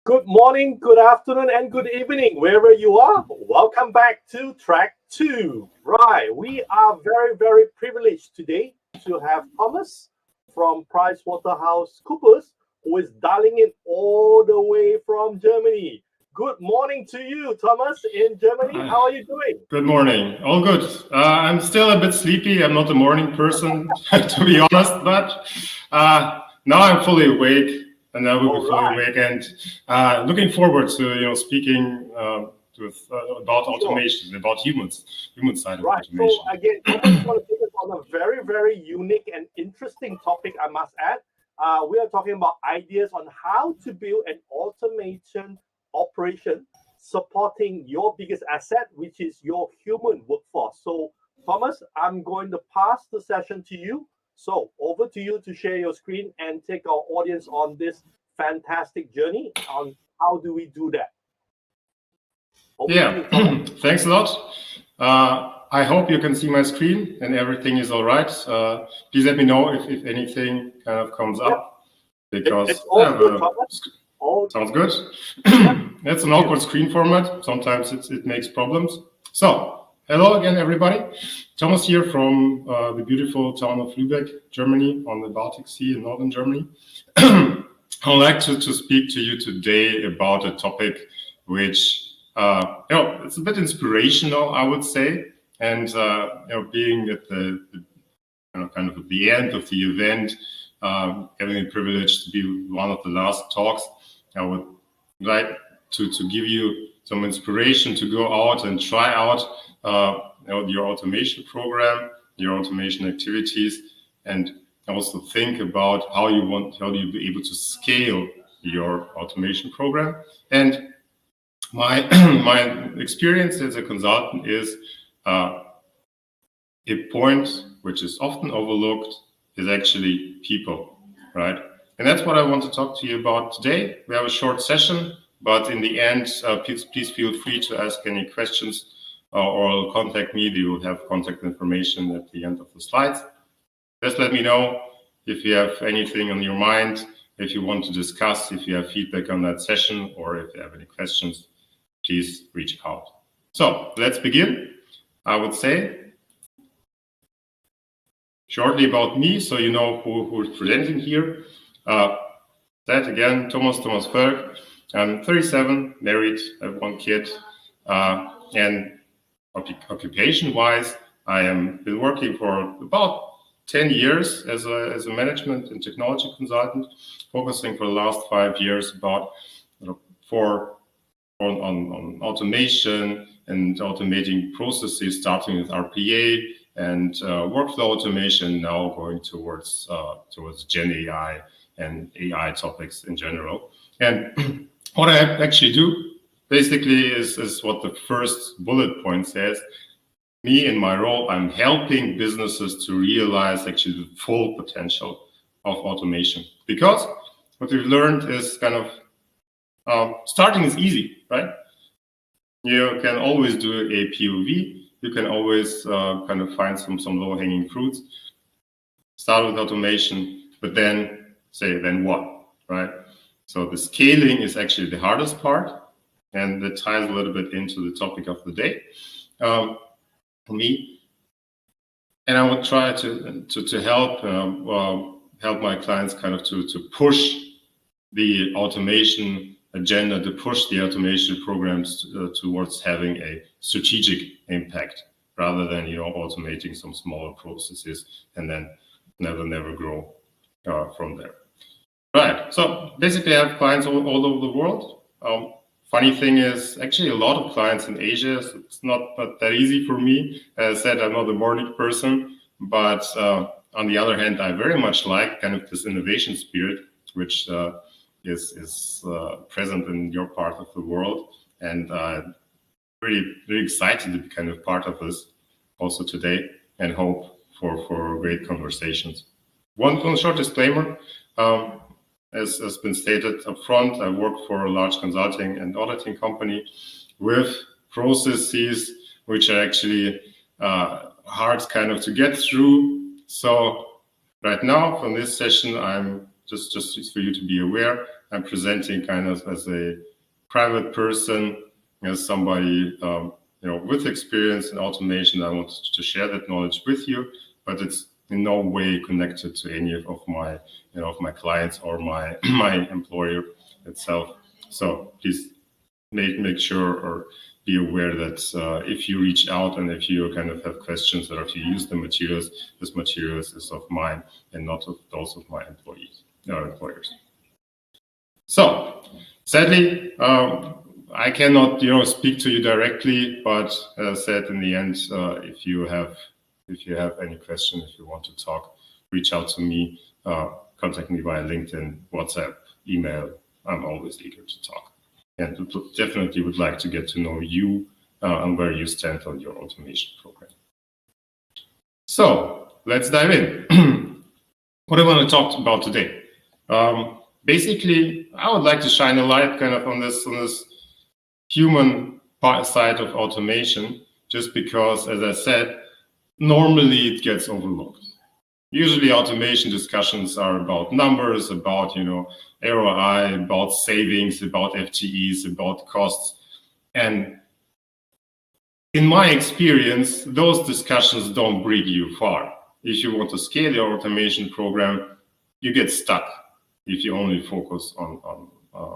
Good morning, good afternoon, and good evening, wherever you are. Welcome back to track two. Right, we are very privileged today to have Thomas from PricewaterhouseCoopers, who is dialing in all the way from Germany. Good morning to you, Thomas, in Germany. How are you doing? Good morning. All good. I'm still a bit sleepy. I'm not a morning person, to be honest, but now I'm fully awake. And I will be fully awake and looking forward to speaking about automation, about human side of automation. So again, Thomas is going to take us on a very unique and interesting topic, I must add. We are talking about ideas on how to build an automation operation supporting your biggest asset, which is your human workforce. So Thomas, I'm going to pass the session to you. So over to you to share your screen and take our audience on this fantastic journey on how do we do that. Thanks a lot. I hope you can see my screen and everything is all right. Please let me know if anything kind of comes up, because it's all good, sounds good. It's an awkward screen format. Sometimes it makes problems. So hello again, everybody. Thomas here from the beautiful town of Lübeck, Germany, on the Baltic Sea in northern Germany. I'd like to speak to you today about a topic which it's a bit inspirational, I would say, and being at the kind of at the end of the event, having the privilege to be one of the last talks, I would like to give you some inspiration to go out and try out your automation program, your automation activities, and also think about how you be able to scale your automation program. And my experience as a consultant is a point which is often overlooked is actually people, right? And that's what I want to talk to you about today. We have a short session, but in the end, please feel free to ask any questions or contact me. You will have contact information at the end of the slides. Just let me know if you have anything on your mind, if you want to discuss, if you have feedback on that session, or if you have any questions, please reach out. So let's begin. I would say shortly about me, so you know who is presenting here. That again, Thomas Völk. I'm 37, married, I have one kid, and occupation-wise, I am been working for about 10 years as a management and technology consultant, focusing for the last 5 years about on automation and automating processes, starting with RPA and workflow automation, now going towards Gen AI and AI topics in general. And what I actually do basically is what the first bullet point says. Me in my role, I'm helping businesses to realize actually the full potential of automation. Because what we've learned is kind of starting is easy, right? You can always do a POV. You can always kind of find some low-hanging fruits. Start with automation, but then what, right? So the scaling is actually the hardest part, and that ties a little bit into the topic of the day for me. And I would try to help my clients kind of to push the automation agenda, to push the automation programs towards having a strategic impact, rather than automating some smaller processes and then never grow from there. Right. So basically, I have clients all over the world. Funny thing is, actually, a lot of clients in Asia. So it's not that easy for me. As I said, I'm not a morning person, but on the other hand, I very much like kind of this innovation spirit, which is present in your part of the world, and really excited to be kind of part of this also today, and hope for great conversations. One short disclaimer. As has been stated up front, I work for a large consulting and auditing company with processes which are actually hard kind of to get through. So right now from this session, I'm just for you to be aware, I'm presenting kind of as a private person, as somebody with experience in automation. I want to share that knowledge with you, but it's in no way connected to any of my of my clients or my employer itself. So please make sure or be aware that if you reach out and if you kind of have questions or if you use the materials, this materials is of mine and not of those of my employees or employers. So sadly, I cannot speak to you directly, but as I said, in the end, if you have any question, if you want to talk, reach out to me, contact me via LinkedIn, WhatsApp, email. I'm always eager to talk. And definitely would like to get to know you and where you stand on your automation program. So let's dive in. What I want to talk about today. Basically, I would like to shine a light kind of on this human side of automation, just because, as I said, normally it gets overlooked. Usually automation discussions are about numbers, about ROI, about savings, about FTEs, about costs. And in my experience, those discussions don't bring you far. If you want to scale your automation program, you get stuck if you only focus on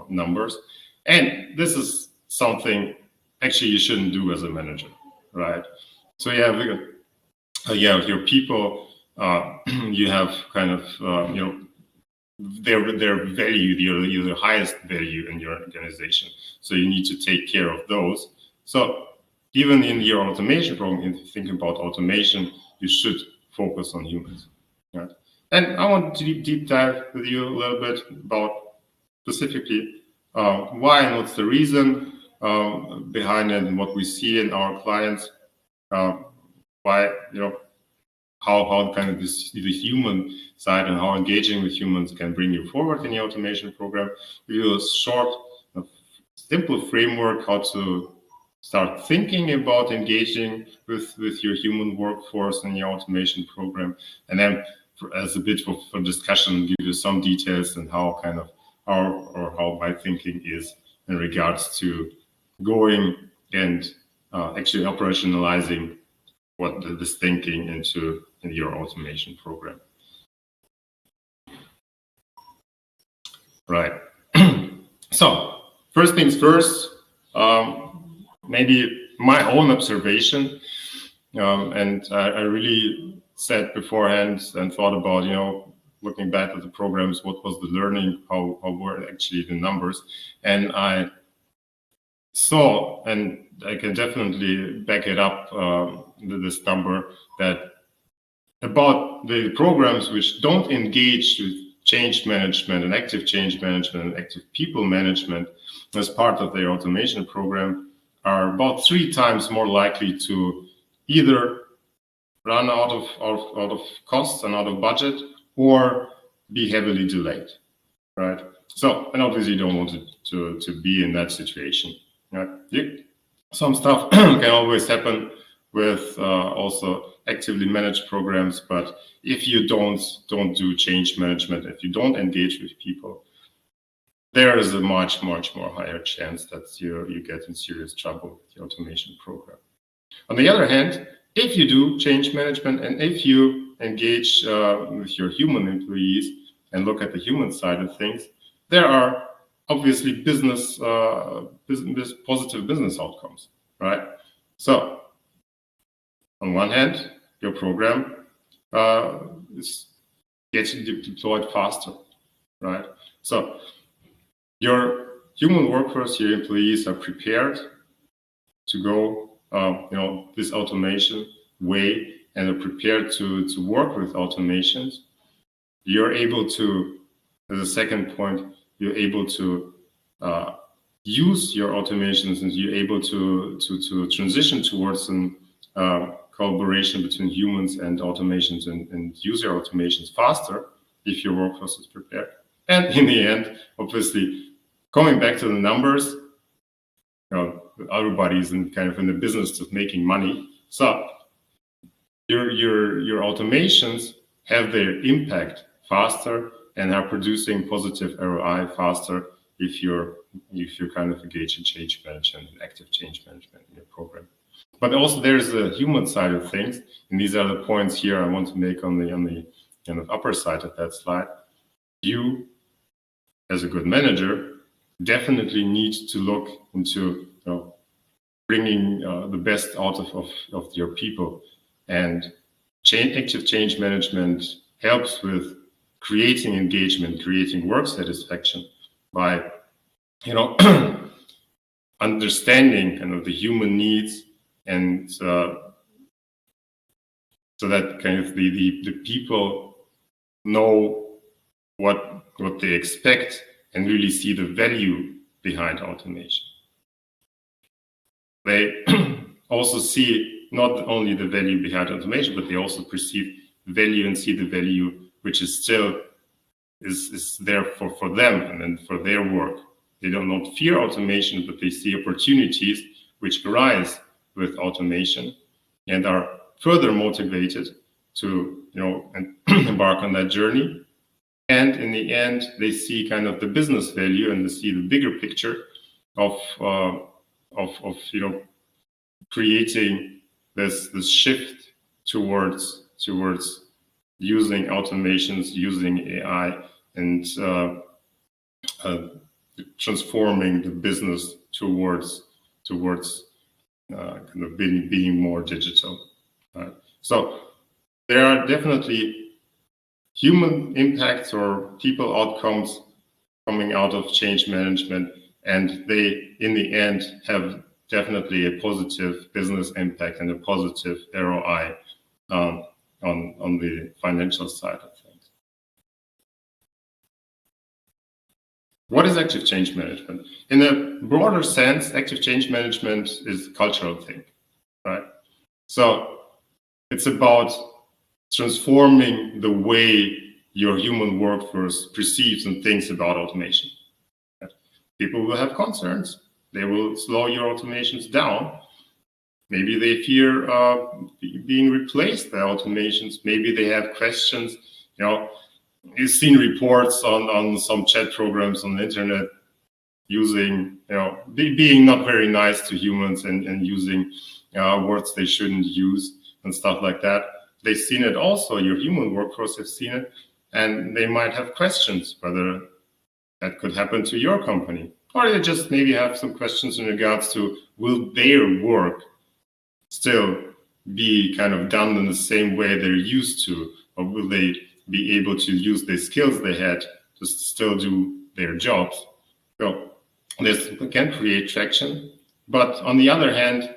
numbers. And this is something actually you shouldn't do as a manager, right? So you have your people, you have kind of their value, you're the highest value in your organization. So you need to take care of those. So even in your automation program, if you think about automation, you should focus on humans, right? And I want to deep dive with you a little bit about specifically why and what's the reason behind it and what we see in our clients, why, how kind of the human side and how engaging with humans can bring you forward in the automation program. We do a short, simple framework how to start thinking about engaging with your human workforce in your automation program, and then as a bit for discussion, give you some details and how kind of how my thinking is in regards to going and actually operationalizing what this thinking into in your automation program. Right. So first things first, maybe my own observation, and I really said beforehand and thought about, looking back at the programs, what was the learning, how were actually the numbers, and I saw, and I can definitely back it up, this number, that about the programs which don't engage with change management and active change management and active people management as part of their automation program are about 3 times more likely to either run out of costs and out of budget or be heavily delayed, right? So, and obviously you don't want to be in that situation, right? Some stuff can always happen with also actively managed programs, but if you don't do change management, if you don't engage with people, there is a much more higher chance that you get in serious trouble with the automation program. On the other hand, if you do change management and if you engage with your human employees and look at the human side of things, there are obviously positive business outcomes, right? So on one hand, your program is getting deployed faster, right? So your human workforce, your employees are prepared to go this automation way and are prepared to work with automations. You're able to, as a second point, you're able to use your automations and you're able to transition towards some collaboration between humans and automations and use your automations faster if your workforce is prepared. And in the end, obviously, coming back to the numbers, everybody's in the business of making money. So your automations have their impact faster and are producing positive ROI faster if you're kind of engaged in change management and active change management in your program. But also there's a human side of things, and these are the points here I want to make on the kind of upper side of that slide. You, as a good manager, definitely need to look into bringing the best out of your people, and active change management helps with creating engagement, creating work satisfaction by understanding kind of the human needs, and so that kind of the people know what they expect and really see the value behind automation. They also see not only the value behind automation, but they also perceive value and see the value which is still is there for them and then for their work. They do not fear automation, but they see opportunities which arise with automation and are further motivated to embark on that journey. And in the end, they see kind of the business value, and they see the bigger picture of creating this shift towards using automations, using AI, and transforming the business towards kind of being more digital. Right? So there are definitely human impacts or people outcomes coming out of change management, and they in the end have definitely a positive business impact and a positive ROI on the financial side of things. What is active change management? In a broader sense, active change management is a cultural thing, right? So it's about transforming the way your human workforce perceives and thinks about automation. People will have concerns. They will slow your automations down. Maybe they fear being replaced by automations. Maybe they have questions. You've seen reports on some chat programs on the internet using, being not very nice to humans and using words they shouldn't use and stuff like that. They've seen it also. Your human workforce have seen it, and they might have questions whether that could happen to your company. Or they just maybe have some questions in regards to, will their work still be kind of done in the same way they're used to, or will they be able to use the skills they had to still do their jobs? So this can create traction, but on the other hand,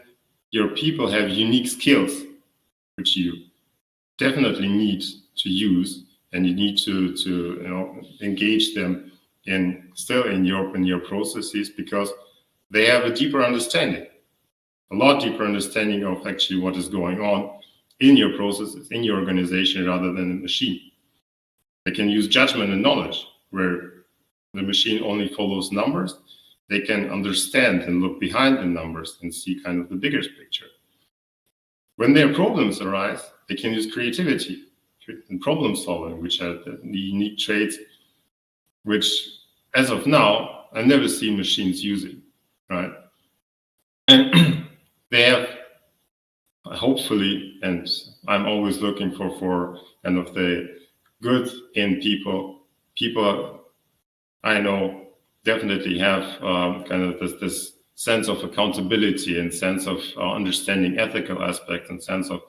your people have unique skills which you definitely need to use, and you need to engage them in your processes, because they have a deeper understanding, a lot deeper understanding of actually what is going on in your processes, in your organization, rather than a machine. They can use judgment and knowledge, where the machine only follows numbers. They can understand and look behind the numbers and see kind of the bigger picture. When their problems arise, they can use creativity and problem solving, which are the unique traits which, as of now, I never see machines using, right? And they have, hopefully, and I'm always looking for kind of the good in people. People I know definitely have kind of this sense of accountability and sense of understanding ethical aspects and sense of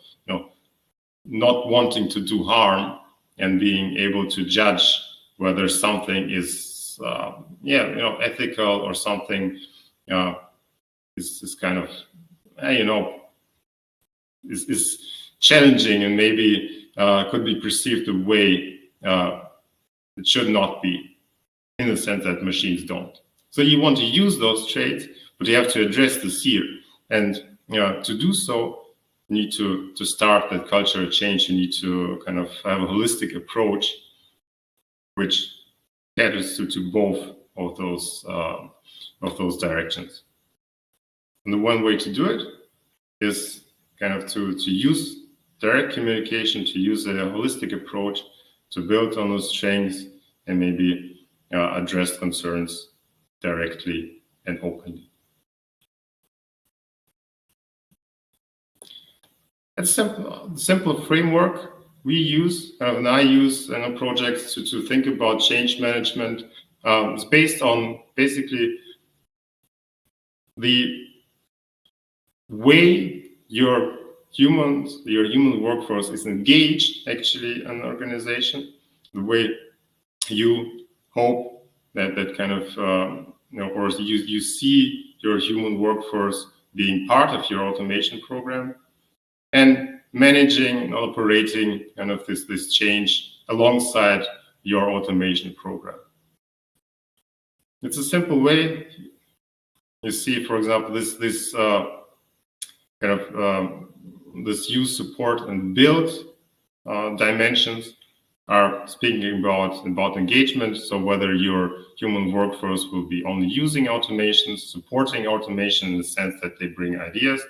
not wanting to do harm and being able to judge whether something is ethical or something is kind of is challenging and maybe could be perceived the way it should not be, in the sense that machines don't. So you want to use those traits, but you have to address this here. And to do so, you need to start that cultural change. You need to kind of have a holistic approach, which caters to both of those directions. And the one way to do it is kind of to use direct communication, to use a holistic approach, to build on those strengths and maybe address concerns directly and openly. It's simple framework we use and I use in projects to think about change management. It's based on basically the way your human workforce is engaged actually in an organization, the way you hope that kind of or you see your human workforce being part of your automation program, and managing and operating kind of this change alongside your automation program. It's a simple way. You see, for example, this this use, support, and build dimensions are speaking about engagement. So whether your human workforce will be only using automation, supporting automation in the sense that they bring ideas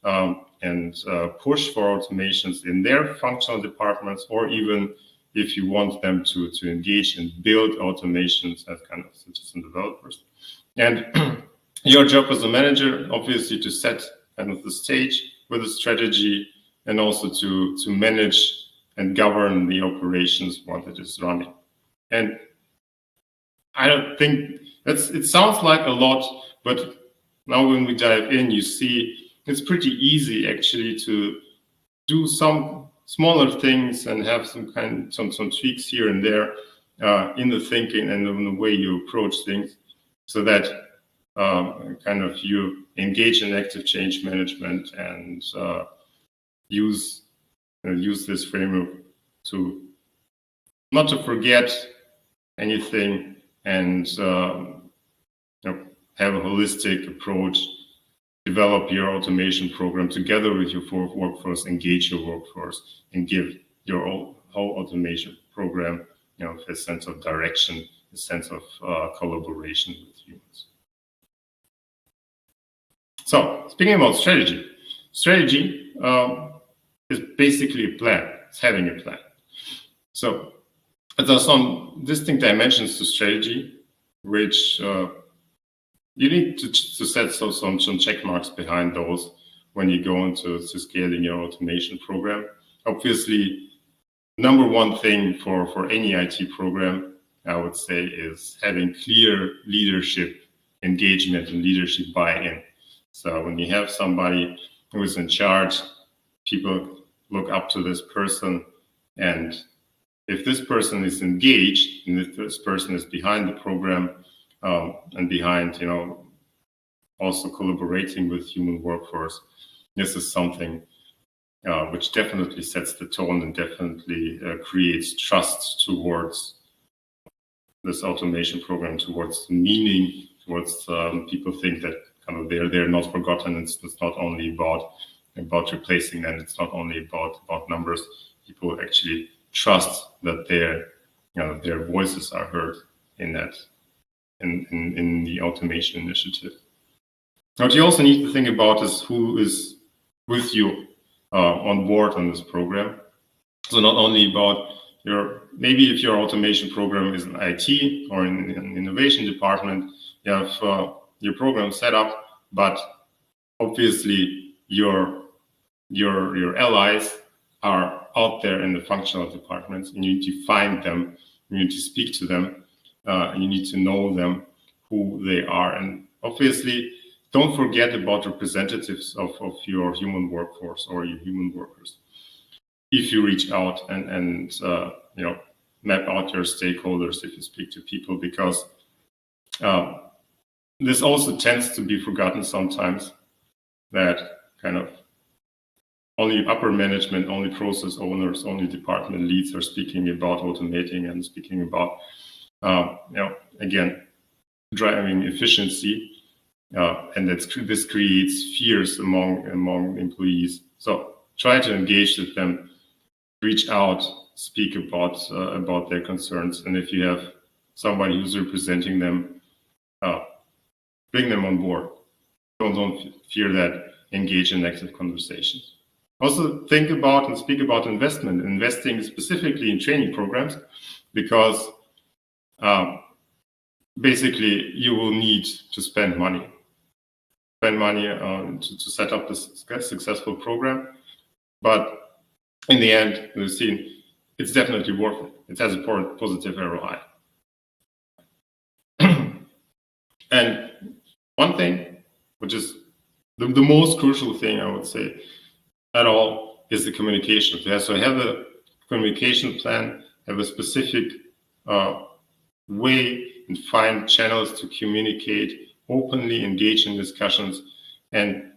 and push for automations in their functional departments, or even if you want them to engage and build automations as kind of citizen developers. And your job as a manager, obviously, to set kind of the stage with a strategy, and also to manage and govern the operations once it is running. And I don't think it sounds like a lot, but now when we dive in, you see it's pretty easy actually to do some smaller things and have some tweaks here and there in the thinking and in the way you approach things, so that kind of you engage in active change management and use this framework to not to forget anything, and have a holistic approach, develop your automation program together with your workforce, engage your workforce, and give your whole automation program a sense of direction, a sense of collaboration with humans. So speaking about strategy is basically a plan. It's having a plan. So there are some distinct dimensions to strategy, which you need to set some check marks behind those when you go into scaling your automation program. Obviously, number one thing for any IT program, I would say, is having clear leadership engagement and leadership buy-in. So when you have somebody who is in charge, people look up to this person, and if this person is engaged, and if this person is behind the program and behind, also collaborating with human workforce, this is something which definitely sets the tone and definitely creates trust towards this automation program, towards the meaning, towards people think that kind of they're not forgotten. It's not only about replacing them. It's not only about numbers. People actually trust that their voices are heard in the automation initiative. What you also need to think about is who is with you on board on this program. So not only about maybe if your automation program is in IT or in an innovation department, you have your program set up, but obviously your allies are out there in the functional departments, and you need to find them, you need to speak to them, and you need to know them, who they are. And obviously, don't forget about representatives of your human workforce or your human workers. If you reach out and map out your stakeholders, if you speak to people, because this also tends to be forgotten sometimes, that kind of only upper management, only process owners, only department leads are speaking about automating and speaking about, again, driving efficiency. And this creates fears among employees. So try to engage with them, reach out, speak about their concerns, and if you have somebody who's representing them, bring them on board. Don't fear that. Engage in active conversations. Also think about and speak about investing specifically in training programs, because basically you will need to spend money to set up this successful program. But in the end, we've seen it's definitely worth it. It has a positive ROI. And one thing, which is the most crucial thing I would say at all, is the communication. So have a communication plan, have a specific way and find channels to communicate, openly engage in discussions, and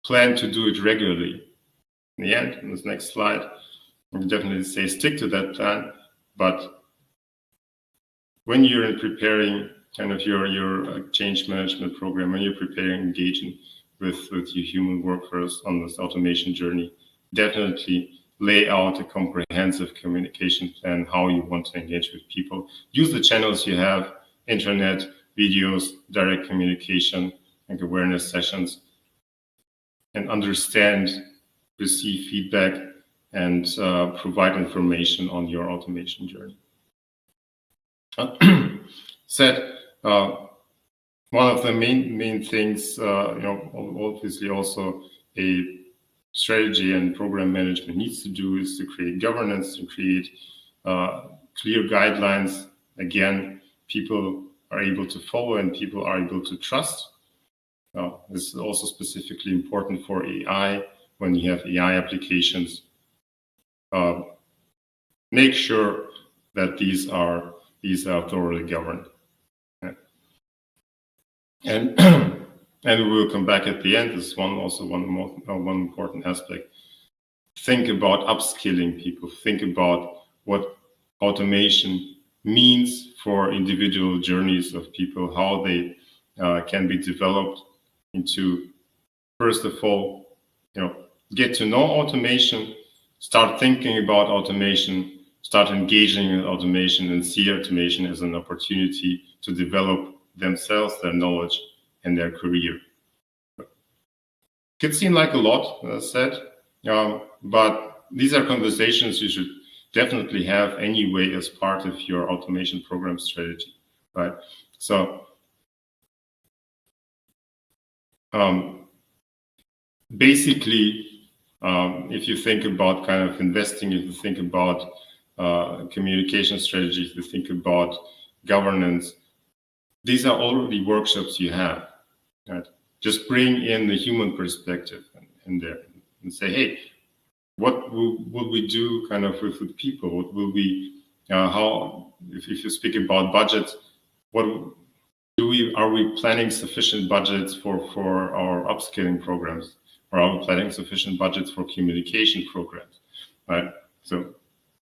plan to do it regularly. In the end, in this next slide, I would definitely say stick to that plan. But when you're preparing kind of your change management program, when you're preparing engaging with your human workforce on this automation journey, definitely lay out a comprehensive communication plan, how you want to engage with people. Use the channels you have, internet, videos, direct communication, and awareness sessions, and understand, receive feedback, and provide information on your automation journey. One of the main things, obviously also a strategy and program management needs to do is to create governance, to create clear guidelines. Again, people are able to follow and people are able to trust. This is also specifically important for AI. When you have AI applications, make sure that these are thoroughly governed. Okay. And we will come back at the end. This is one important aspect. Think about upskilling people. Think about what automation means for individual journeys of people, how they can be developed into, first of all, get to know automation, start thinking about automation, start engaging in automation, and see automation as an opportunity to develop themselves, their knowledge, and their career. Could seem like a lot, as I said, but these are conversations you should definitely have anyway as part of your automation program strategy, right? So basically, if you think about kind of investing, if you think about communication strategies, if you think about governance, these are already workshops you have, right? Just bring in the human perspective in there and say, hey, what will we do kind of with people? What will we, how, if you speak about budgets, are we planning sufficient budgets for our upskilling programs? Or are we planning sufficient budgets for communication programs, right? So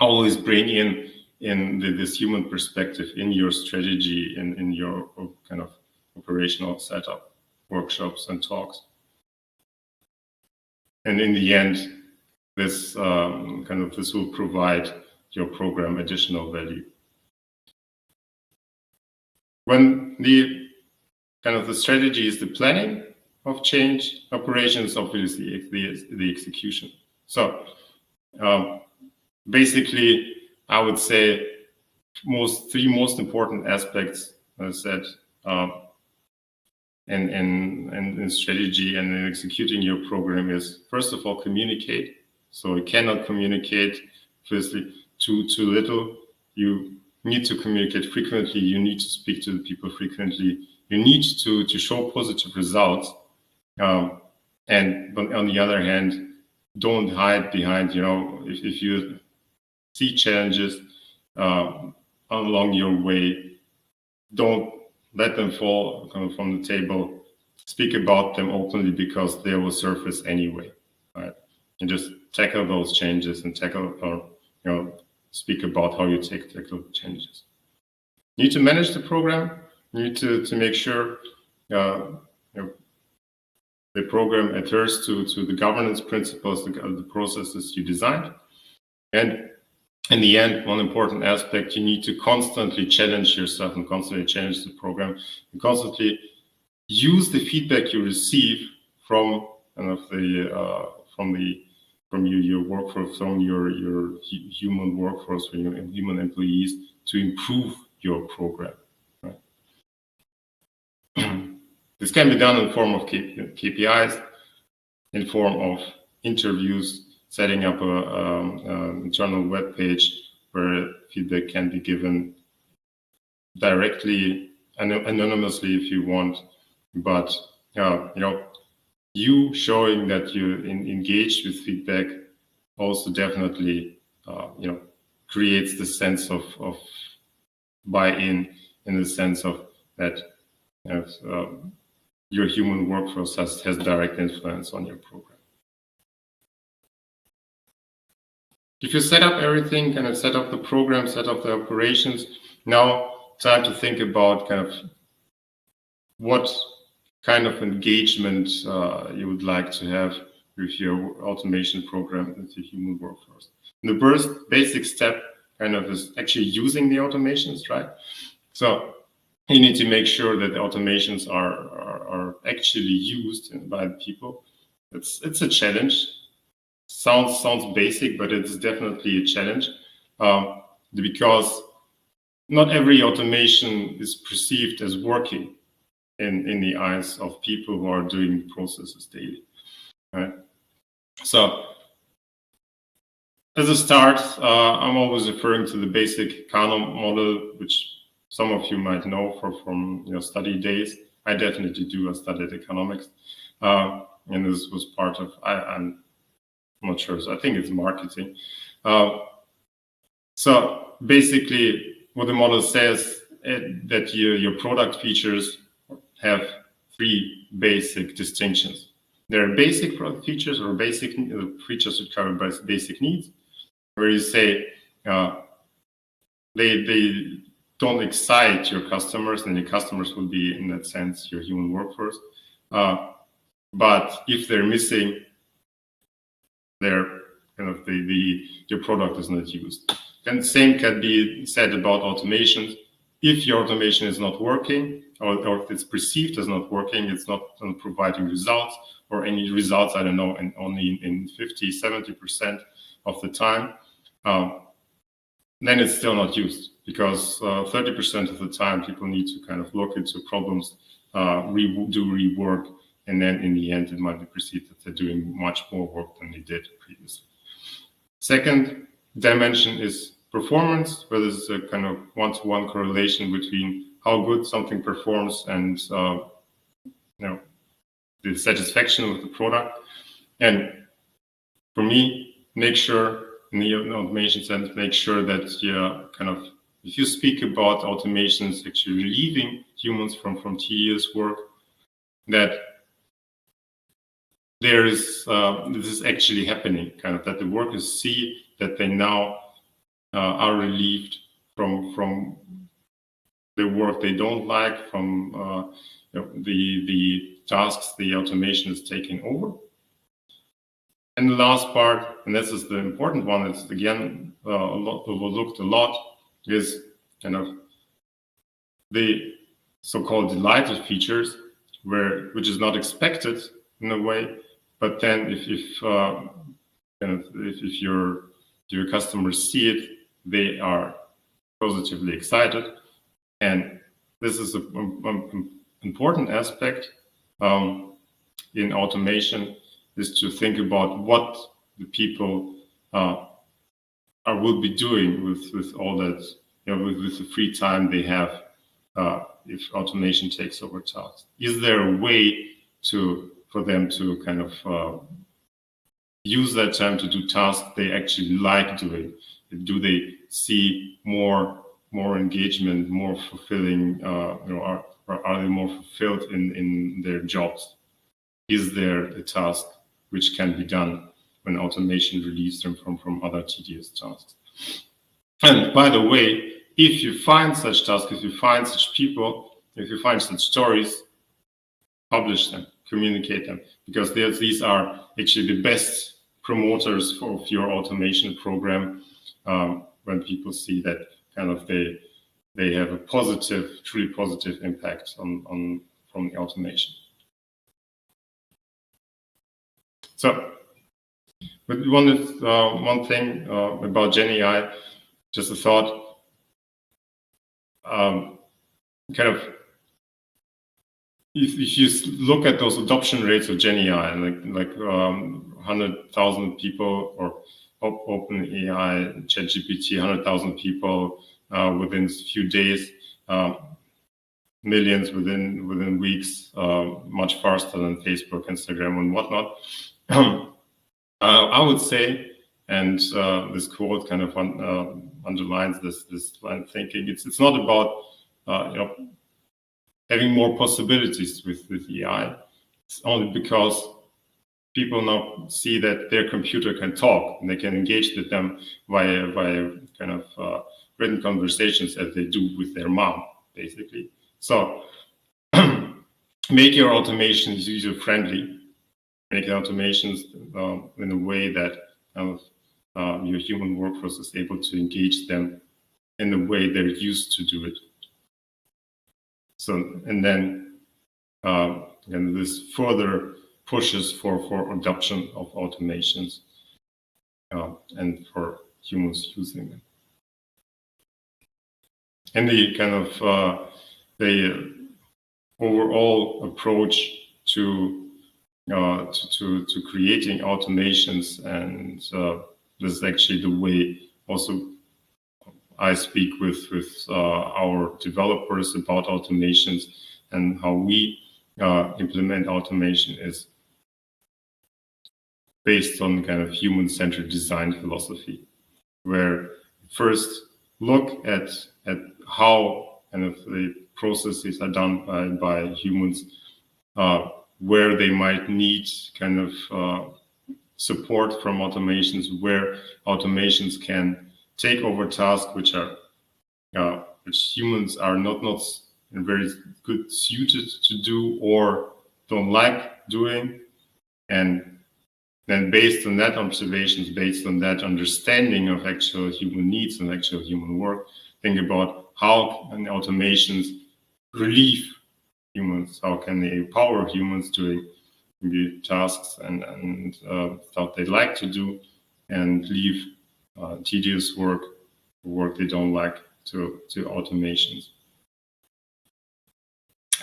always bring in this human perspective in your strategy and in your kind of operational setup, workshops and talks. And in the end, this this will provide your program additional value. When the strategy is the planning of change, operations obviously the execution. So basically, I would say three most important aspects, as I said, in strategy and in executing your program is, first of all, communicate. So you cannot communicate firstly too little. You need to communicate frequently. You need to speak to the people frequently. You need to show positive results. And on the other hand, don't hide behind, if you see challenges along your way, don't let them fall from the table. Speak about them openly because they will surface anyway, right? And just tackle those changes and speak about how you tackle changes. You need to manage the program. You need to make sure the program adheres to the governance principles, the processes you designed. And in the end, one important aspect, you need to constantly challenge yourself and constantly challenge the program, and constantly use the feedback you receive from your workforce, from your human workforce, from your human employees, to improve your program. Right? This can be done in form of KPIs, in form of interviews, setting up an internal web page where feedback can be given directly and anonymously if you want, but you showing that you engaged with feedback also definitely creates the sense of buy-in, in the sense of that your human workforce has direct influence on your program. If you set up everything, kind of set up the program, set up the operations, now time to think about kind of what kind of engagement you would like to have with your automation program with your human workforce. And the first basic step kind of is actually using the automations, right? So you need to make sure that the automations are actually used by people. It's a challenge. Sounds basic, but it's definitely a challenge because not every automation is perceived as working in the eyes of people who are doing processes daily, right? So as a start, I'm always referring to the basic Kano model, which some of you might know from your study days. I definitely do. I studied economics, and this was part of. I'm not sure. So I think it's marketing. So basically, what the model says that your product features have three basic distinctions. There are basic product features or basic features that cover basic needs, where you say they don't excite your customers, and your customers will be, in that sense, your human workforce. But if they're missing, they're kind of your product is not used. And the same can be said about automations. If your automation is not working, or if it's perceived as not working, it's not providing results, or any results, I don't know, and only in 50-70% of the time, then it's still not used, because 30% of the time people need to kind of look into problems, do rework, and then in the end it might be perceived that they're doing much more work than they did previously. Second dimension is performance, where there's a kind of one-to-one correlation between how good something performs and the satisfaction with the product. And for me, make sure in the automation sense, make sure that you kind of, if you speak about automations actually relieving humans from tedious work, that there is this is actually happening, kind of that the workers see that they now are relieved from the work they don't like, from the tasks the automation is taking over. And the last part, and this is the important one, it's again overlooked a lot, is kind of the so-called delighted features, which is not expected in a way, but then if your customers see it, they are positively excited. And this is an important aspect in automation, is to think about what the people will be doing with all that, with the free time they have if automation takes over tasks. Is there a way for them to kind of use that time to do tasks they actually like doing? Do they see more engagement, more fulfilling, or are they more fulfilled in their jobs? Is there a task which can be done when automation relieves them from other tedious tasks? And by the way, if you find such tasks, if you find such people, if you find such stories, publish them, communicate them, because these are actually the best promoters of your automation program, when people see that kind of they have a positive, truly positive impact from the automation. So, but one thing about GenAI, just a thought, kind of if you look at those adoption rates of GenAI, like 100,000 people, or OpenAI, ChatGPT, 100,000 people within a few days, millions within weeks, much faster than Facebook, Instagram, and whatnot. I would say, and this quote kind of underlines this line of thinking. It's not about having more possibilities with AI. It's only because people now see that their computer can talk and they can engage with them via kind of written conversations as they do with their mom, basically. So make your automations user-friendly. Make automations in a way that your human workforce is able to engage them in the way they're used to do it. So, and then this further pushes for adoption of automations and for humans using them. And the kind of the overall approach to creating automations, and this is actually the way also I speak with our developers about automations, and how we implement automation is based on kind of human-centered design philosophy, where first look at how kind of the processes are done by humans, where they might need kind of support from automations, where automations can take over tasks which humans are not very good suited to do or don't like doing. And then based on that observations, based on that understanding of actual human needs and actual human work, think about how can automations relieve humans, how can they empower humans doing the tasks and stuff they like to do, and leave tedious work they don't like to automations,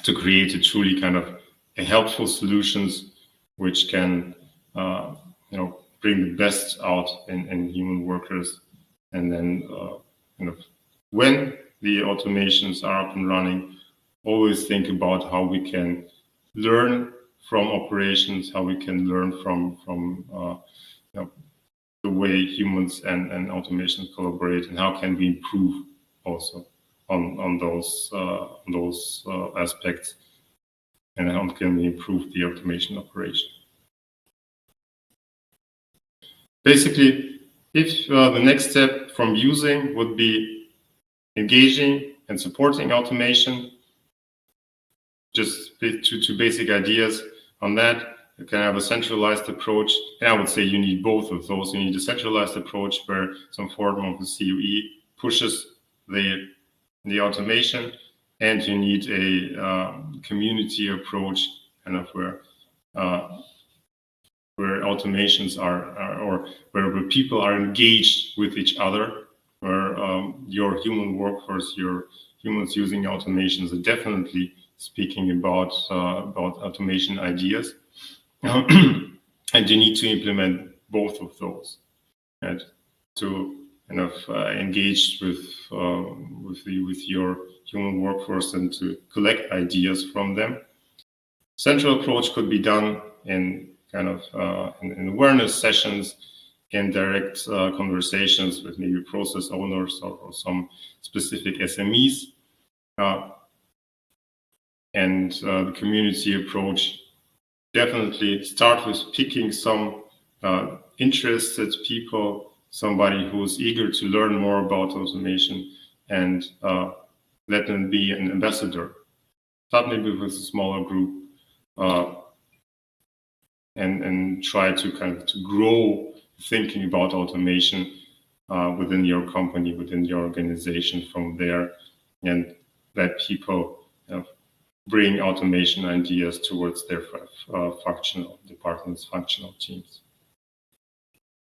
to create a truly kind of helpful solutions which can bring the best out in human workers. And then when the automations are up and running, always think about how we can learn from operations, how we can learn from the way humans and automation collaborate, and how can we improve also on those aspects, and how can we improve the automation operation. Basically, if the next step from using would be engaging and supporting automation, just two basic ideas on that. You can have a centralized approach, and I would say you need both of those. You need a centralized approach where some form of the COE pushes the automation, and you need a community approach, kind of where automations are, or where people are engaged with each other, where your human workforce, your humans using automations are definitely speaking about automation ideas. And you need to implement both of those, and to kind of engage with your human workforce and to collect ideas from them. Central approach could be done in kind of in awareness sessions, in direct conversations with maybe process owners or some specific SMEs. And the community approach, definitely start with picking some interested people, somebody who's eager to learn more about automation, and let them be an ambassador. Start maybe with a smaller group, and try to kind of to grow thinking about automation within your company, within your organization from there, and let people bring automation ideas towards their functional departments, functional teams.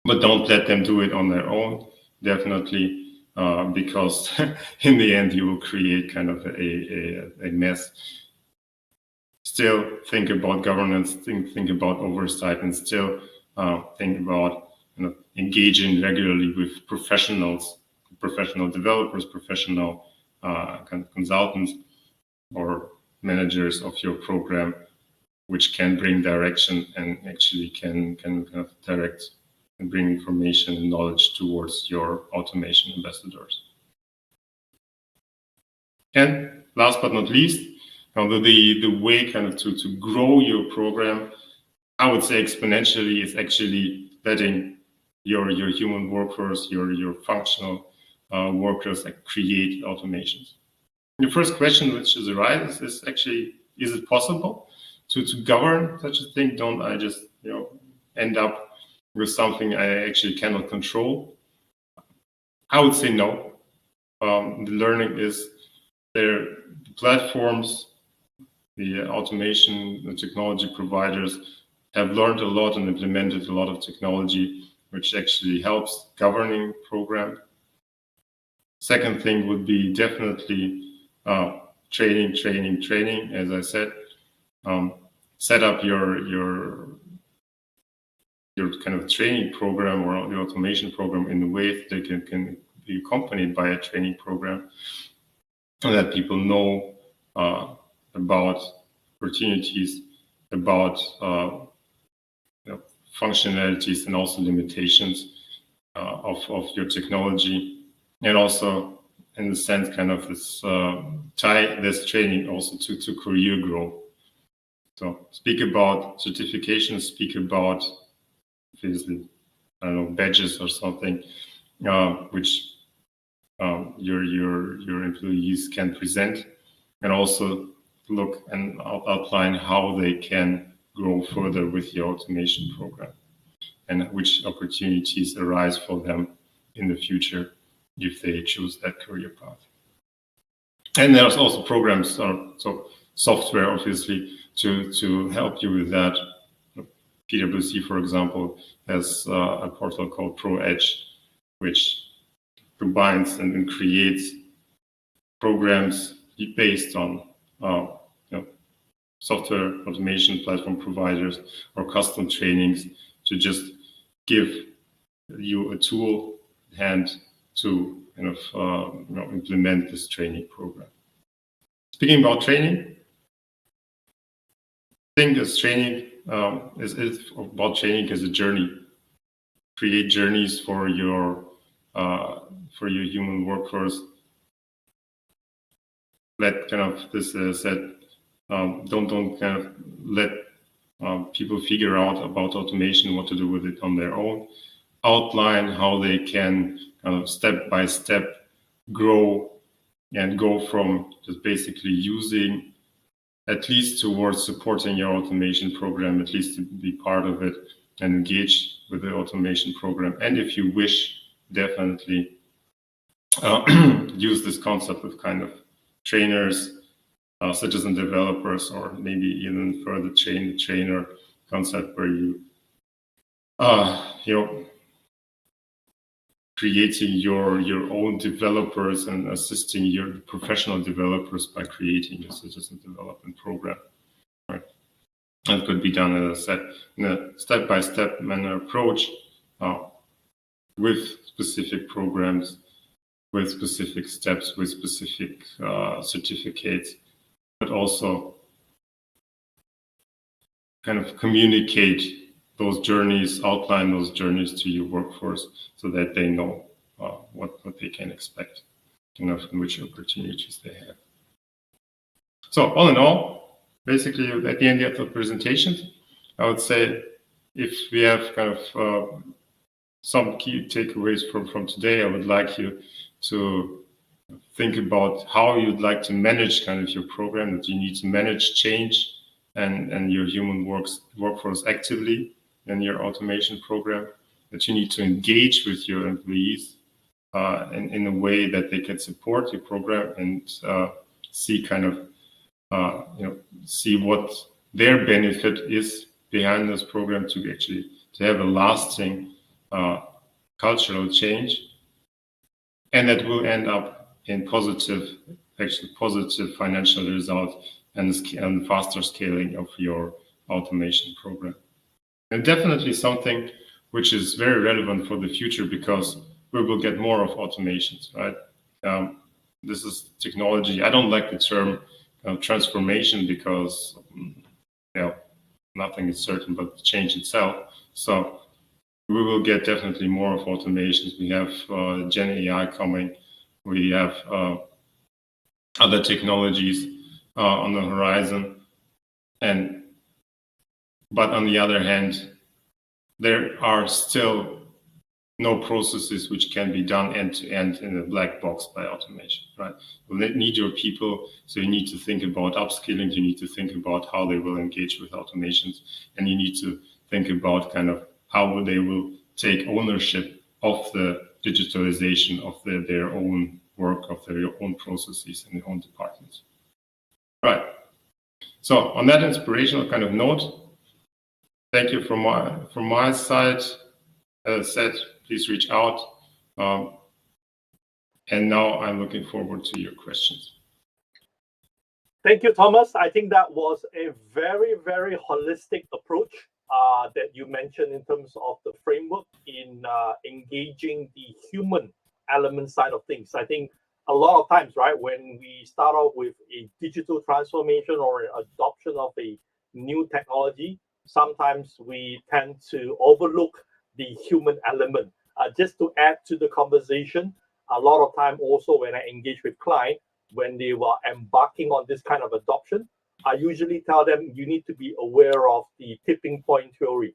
But don't let them do it on their own, definitely, because in the end you will create kind of a mess. still think about governance, think about oversight, and still think about engaging regularly with professionals, professional developers, professional consultants, or managers of your program, which can bring direction and actually can kind of direct and bring information and knowledge towards your automation ambassadors. And last but not least, the way kind of to grow your program, I would say exponentially, is actually letting your human workforce, your functional workers create automations. The first question which is arises is actually, is it possible to govern such a thing? Don't I just end up with something I actually cannot control? I would say no. The learning is there. The platforms, the automation, the technology providers have learned a lot and implemented a lot of technology which actually helps governing program. Second thing would be definitely training. As I said, set up your kind of training program or the automation program in a way that can be accompanied by a training program, so that people know about opportunities, about functionalities, and also limitations of your technology, and also in the sense kind of this tie this training also to career growth. So speak about certifications, speak about obviously, I don't know, badges or something, which your employees can present, and also look and outline how they can grow further with your automation program and which opportunities arise for them in the future if they choose that career path. And there's also programs, so software obviously to help you with that. PwC, for example, has a portal called ProEdge, which combines and creates programs based on software automation platform providers or custom trainings to just give you a tool hand to kind of implement this training program. Speaking about training, I think this training is about training as a journey. Create journeys for your human workforce. Let kind of this said, don't kind of let people figure out about automation, what to do with it on their own. Outline how they can kind of step by step grow and go from just basically using, at least towards supporting your automation program, at least to be part of it and engage with the automation program. And if you wish, definitely use this concept of kind of trainers, citizen developers, or maybe even further trainer concept where you creating your own developers and assisting your professional developers by creating a citizen development program. Right? That could be done, as I said, in a step-by-step manner approach with specific programs, with specific steps, with specific certificates, but also kind of communicate those journeys, outline those journeys to your workforce so that they know what they can expect, and which opportunities they have. So all in all, basically at the end of the presentation, I would say if we have kind of some key takeaways from today, I would like you to think about how you'd like to manage kind of your program, that you need to manage change and your human workforce actively in your automation program, that you need to engage with your employees in a way that they can support your program and see kind of see what their benefit is behind this program to actually to have a lasting cultural change, and that will end up in positive financial results and faster scaling of your automation program. And definitely something which is very relevant for the future, because we will get more of automations, right? This is technology. I don't like the term transformation, because nothing is certain but the change itself. So we will get definitely more of automations. We have Gen AI coming. We have other technologies on the horizon. But on the other hand, there are still no processes which can be done end-to-end in a black box by automation, right? You need your people, so you need to think about upskilling, you need to think about how they will engage with automations, and you need to think about kind of how they will take ownership of the digitalization of their own work, of their own processes in their own departments. Right. So on that inspirational kind of note, thank you from my side. As I said, please reach out. And now I'm looking forward to your questions. Thank you, Thomas. I think that was a very, very holistic approach that you mentioned in terms of the framework in engaging the human element side of things. I think a lot of times, right, when we start off with a digital transformation or adoption of a new technology, sometimes we tend to overlook the human element. Just to add to the conversation, a lot of time also when I engage with clients, when they were embarking on this kind of adoption, I usually tell them you need to be aware of the tipping point theory,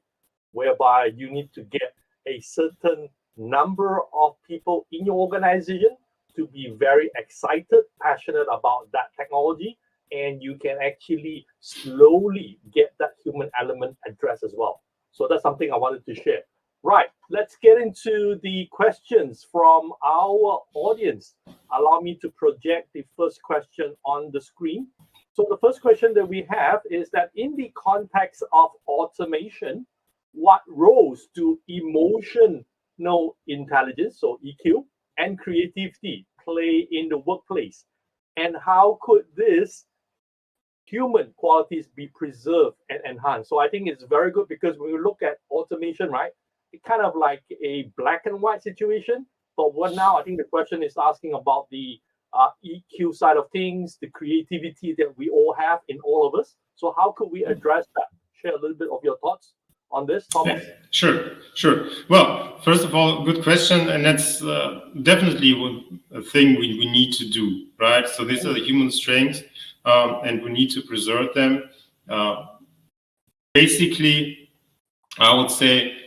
whereby you need to get a certain number of people in your organization to be very excited, passionate about that technology, and you can actually slowly get that human element addressed as well. So that's something I wanted to share. Right, let's get into the questions from our audience. Allow me to project the first question on the screen. So the first question that we have is that in the context of automation, what roles do emotional intelligence, so EQ, and creativity play in the workplace? And how could this human qualities be preserved and enhanced? So I think it's very good, because when we look at automation, right, it's kind of like a black and white situation. But what now, I think the question is asking about the EQ side of things, the creativity that we all have in all of us. So how could we address that? Share a little bit of your thoughts on this, Thomas. Sure. Well, first of all, good question, and that's definitely a thing we need to do, right? So these are the human strengths, and we need to preserve them. Basically, I would say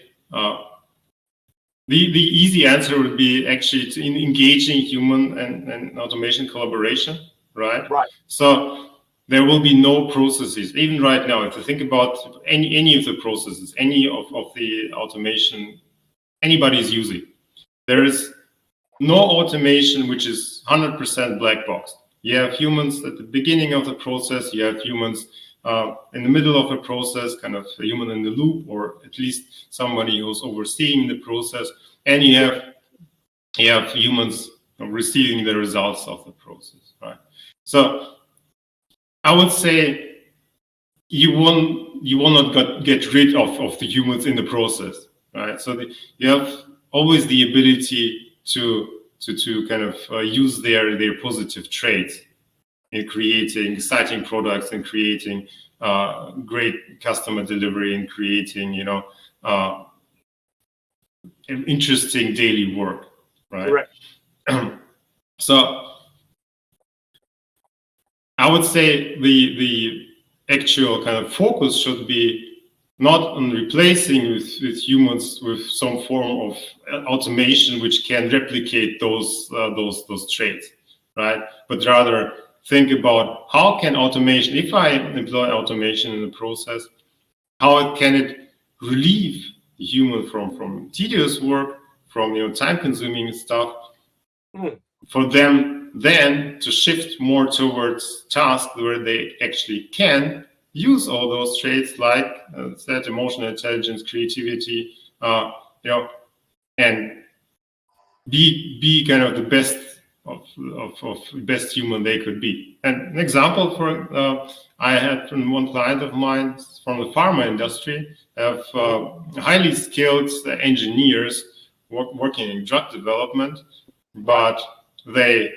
the easy answer would be actually in engaging human and automation collaboration, right? Right. So there will be no processes, even right now. If you think about any of the processes, any of the automation anybody is using, there is no automation which is 100% black box. You have humans at the beginning of the process, you have humans in the middle of a process, kind of a human in the loop, or at least somebody who's overseeing the process, and you have humans receiving the results of the process, right? So I would say you will not get rid of the humans in the process, right? So you have always the ability to kind of use their positive traits in creating exciting products and creating great customer delivery and creating interesting daily work, right? Correct. So I would say the actual kind of focus should be not on replacing with humans with some form of automation which can replicate those traits, right? But rather think about how can automation, if I employ automation in the process, how can it relieve the human from tedious work, from time-consuming stuff, for them then to shift more towards tasks where they actually can use all those traits, like that emotional intelligence, creativity, and be kind of the best best human they could be. And an example for I had from one client of mine from the pharma industry have highly skilled engineers working in drug development, but they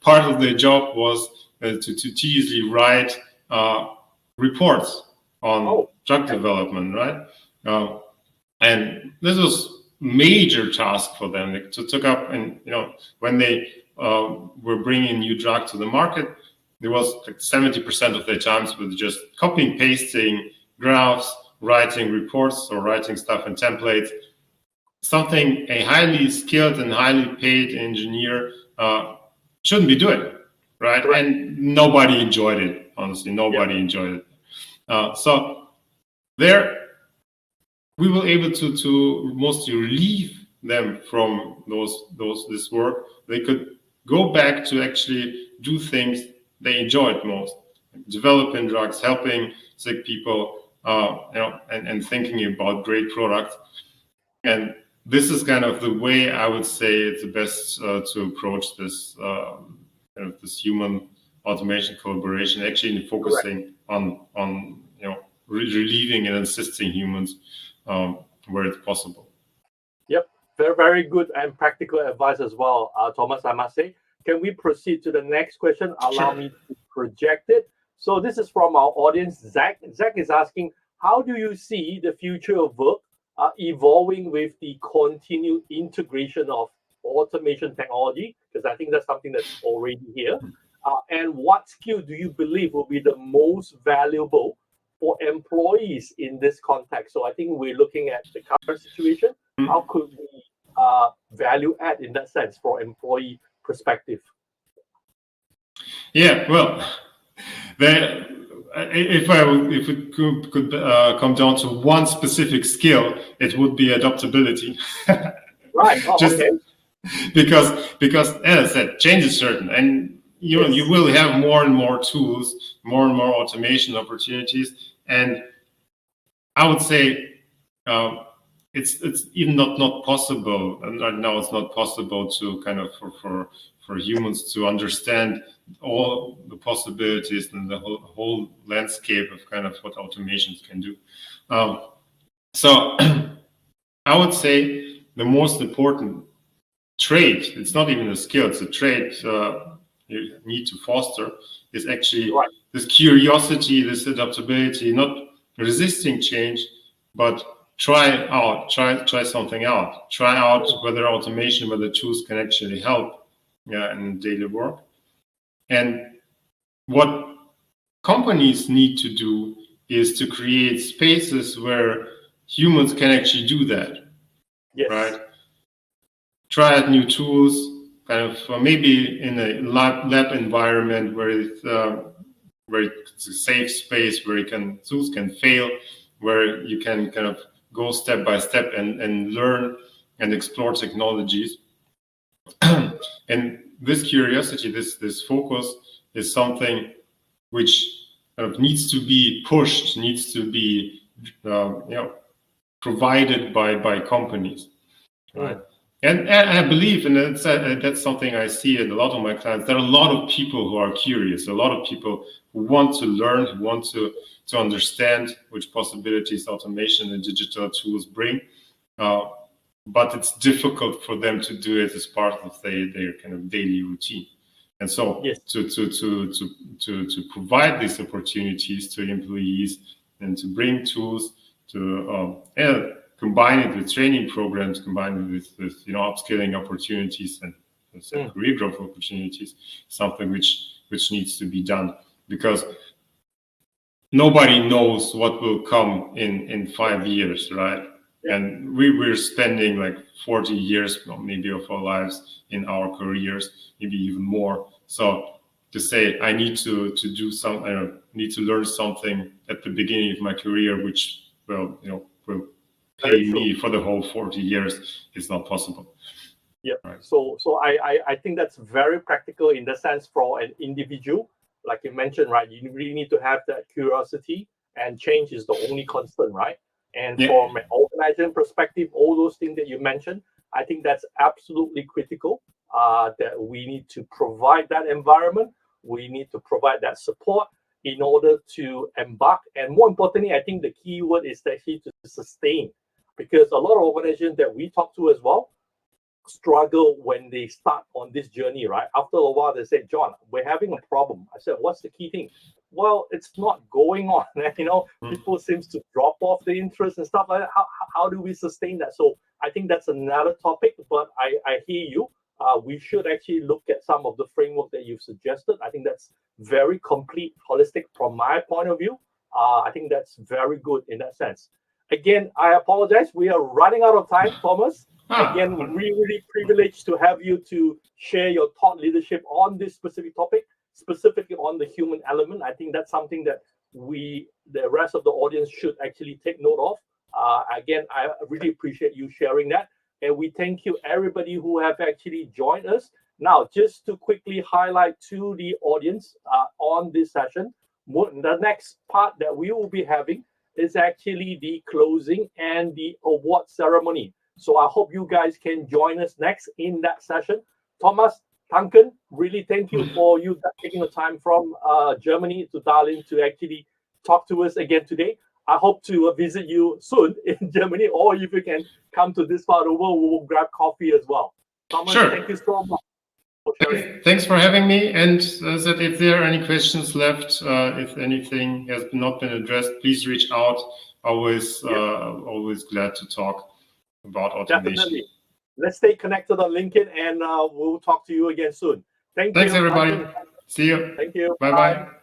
part of their job was to tediously write reports on drug development, right? And this was major task for them. It took up, and when they were bringing new drug to the market, there was like 70% of their times with just copying, pasting graphs, writing reports, or writing stuff in templates. Something a highly skilled and highly paid engineer shouldn't be doing, right? And nobody enjoyed it. Honestly, nobody enjoyed it. So there, we were able to mostly relieve them from this work. They could go back to actually do things they enjoyed most, developing drugs, helping sick people, and thinking about great products. And this is kind of the way I would say it's the best to approach this this human automation collaboration, actually focusing on relieving and assisting humans where it's possible. Yep, very, very good and practical advice as well, Thomas, I must say. Can we proceed to the next question? Allow me to project it. So this is from our audience, Zach. Zach is asking, how do you see the future of work evolving with the continued integration of automation technology? Because I think that's something that's already here. And what skill do you believe will be the most valuable for employees in this context? So I think we're looking at the current situation. How could we value add in that sense for employee perspective? Yeah, well, if it could come down to one specific skill, it would be adaptability. Right. Oh, okay. Because as I said, change is certain, and you will have more and more tools, more and more automation opportunities, and I would say it's even not possible, and right now it's not possible to kind of for humans to understand all the possibilities and the whole landscape of kind of what automations can do. So I would say the most important trait, it's not even a skill, it's a trait you need to foster, is actually this curiosity, this adaptability, not resisting change, but try something out. Try out whether automation, whether tools can actually help in daily work. And what companies need to do is to create spaces where humans can actually do that. Yes. Right? Try out new tools, kind of maybe in a lab environment where it's a safe space where tools can fail, where you can kind of go step by step and learn and explore technologies. And this curiosity, this focus is something which kind of needs to be pushed, needs to be provided by companies, right? And I believe, and that's something I see in a lot of my clients, there are a lot of people who are curious, a lot of people who want to learn, who want to understand which possibilities automation and digital tools bring. But it's difficult for them to do it as part of their kind of daily routine. And so to provide these opportunities to employees and to bring tools to combine it with training programs, combine it with upskilling opportunities and career growth opportunities, something which needs to be done, because nobody knows what will come in 5 years, right? And we're spending like 40 years maybe of our lives in our careers, maybe even more. So to say I need to do something, I need to learn something at the beginning of my career, which will pay me for the whole 40 years, is not possible. Yeah. Right. So I think that's very practical in the sense for an individual, like you mentioned, right? You really need to have that curiosity, and change is the only constant, right? And from an organization perspective, all those things that you mentioned, I think that's absolutely critical. that we need to provide that environment, we need to provide that support in order to embark. And more importantly, I think the key word is actually to sustain, because a lot of organizations that we talk to as well struggle when they start on this journey, right? After a while, they say, John, we're having a problem. I said, what's the key thing? Well, it's not going on. People seems to drop off the interest and stuff like that. How do we sustain that? So I think that's another topic, but I hear you. We should actually look at some of the framework that you've suggested. I think that's very complete, holistic from my point of view. I think that's very good in that sense. Again, I apologize. We are running out of time, Thomas. Again, really privileged to have you to share your thought leadership on this specific topic, specifically on the human element. I think that's something that the rest of the audience should actually take note of. Again, I really appreciate you sharing that. And we thank you, everybody who have actually joined us. Now, just to quickly highlight to the audience on this session, the next part that we will be having is actually the closing and the award ceremony. So I hope you guys can join us next in that session. Thomas, Duncan, really thank you for you taking the time from Germany to dial in to actually talk to us again today. I hope to visit you soon in Germany, or if you can come to this part of the world, we'll grab coffee as well. Thomas, sure. Thank you so much. Thanks for having me. And that if there are any questions left, if anything has not been addressed, please reach out. Always glad to talk about automation. Definitely. Let's stay connected on LinkedIn, and we'll talk to you again soon. Thanks, everybody. See you. Thank you. Bye-bye.